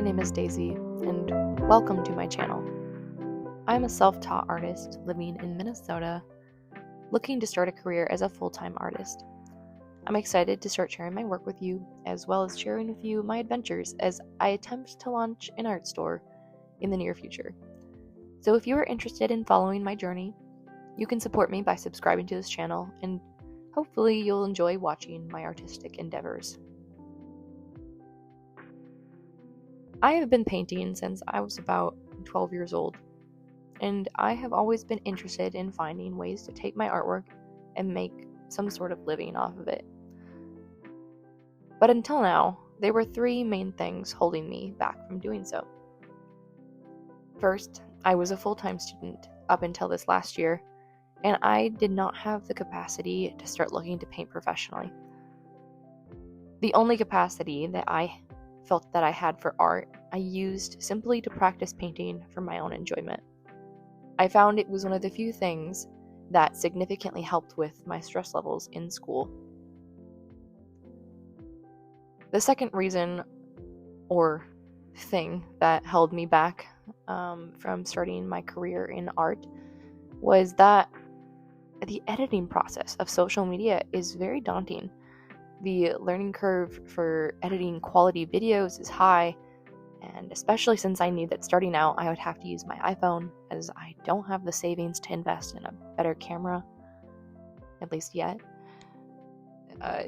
name is Daisy, and welcome to my channel. I'm a self-taught artist living in Minnesota, looking to start a career as a full-time artist. I'm excited to start sharing my work with you, as well as sharing with you my adventures as I attempt to launch an art store in the near future. So if you are interested in following my journey, you can support me by subscribing to this channel, and hopefully you'll enjoy watching my artistic endeavors. I have been painting since I was about 12 years old, and I have always been interested in finding ways to take my artwork and make some sort of living off of it. But until now, there were three main things holding me back from doing so. First, I was a full-time student up until this last year, and I did not have the capacity to start looking to paint professionally. The only capacity that I felt that I had for art, I used simply to practice painting for my own enjoyment. I found it was one of the few things that significantly helped with my stress levels in school. The second reason or thing that held me back from starting my career in art was that the editing process of social media is very daunting. The learning curve for editing quality videos is high, and especially since I knew that starting out I would have to use my iPhone, as I don't have the savings to invest in a better camera, at least yet.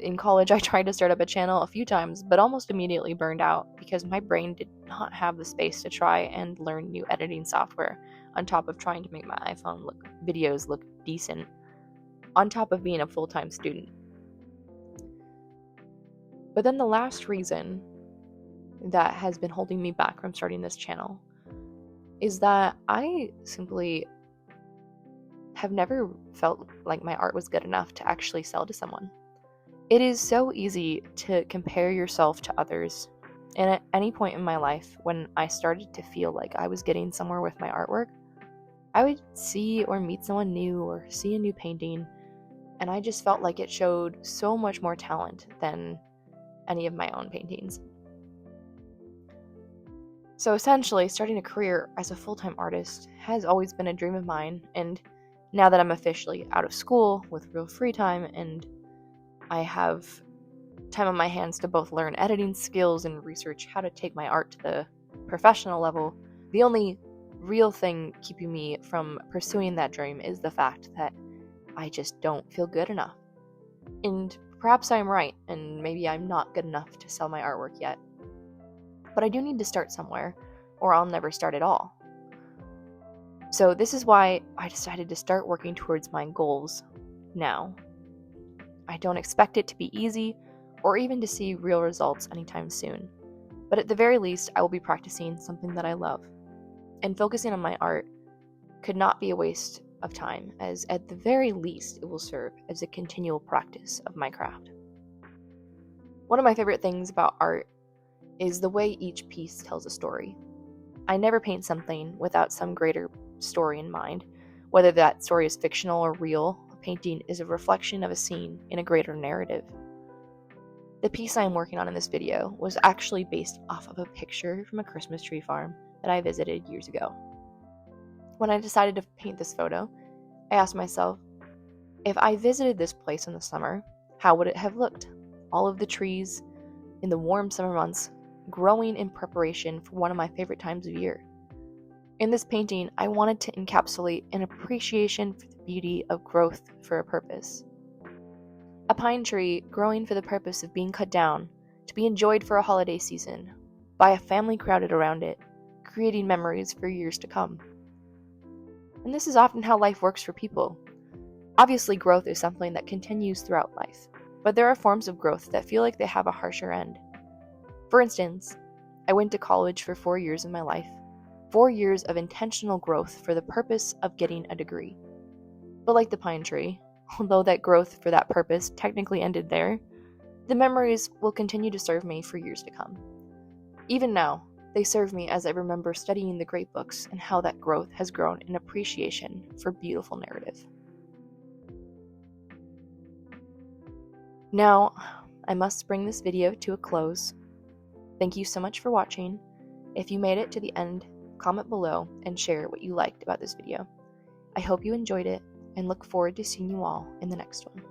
In college, I tried to start up a channel a few times, but almost immediately burned out because my brain did not have the space to try and learn new editing software, on top of trying to make my iPhone videos look decent, on top of being a full-time student. But then the last reason that has been holding me back from starting this channel is that I simply have never felt like my art was good enough to actually sell to someone. It is so easy to compare yourself to others, and at any point in my life when I started to feel like I was getting somewhere with my artwork, I would see or meet someone new or see a new painting, and I just felt like it showed so much more talent than any of my own paintings. So essentially, starting a career as a full-time artist has always been a dream of mine, and now that I'm officially out of school with real free time and I have time on my hands to both learn editing skills and research how to take my art to the professional level, the only real thing keeping me from pursuing that dream is the fact that I just don't feel good enough. And perhaps I'm right, and maybe I'm not good enough to sell my artwork yet. But I do need to start somewhere, or I'll never start at all. So this is why I decided to start working towards my goals now. I don't expect it to be easy, or even to see real results anytime soon. But at the very least, I will be practicing something that I love. And focusing on my art could not be a waste of time, as at the very least it will serve as a continual practice of my craft. One of my favorite things about art is the way each piece tells a story. I never paint something without some greater story in mind. Whether that story is fictional or real, a painting is a reflection of a scene in a greater narrative. The piece I am working on in this video was actually based off of a picture from a Christmas tree farm that I visited years ago. When I decided to paint this photo, I asked myself, if I visited this place in the summer, how would it have looked? All of the trees in the warm summer months growing in preparation for one of my favorite times of year. In this painting, I wanted to encapsulate an appreciation for the beauty of growth for a purpose. A pine tree growing for the purpose of being cut down, to be enjoyed for a holiday season, by a family crowded around it, creating memories for years to come. And this is often how life works for people. Obviously, growth is something that continues throughout life, but there are forms of growth that feel like they have a harsher end. For instance, I went to college for 4 years of my life, 4 years of intentional growth for the purpose of getting a degree. But like the pine tree, although that growth for that purpose technically ended there, the memories will continue to serve me for years to come. Even now, they serve me as I remember studying the great books and how that growth has grown in appreciation for beautiful narrative. Now, I must bring this video to a close. Thank you so much for watching, If you made it to the end, comment below and share what you liked about this video. I hope you enjoyed it and look forward to seeing you all in the next one.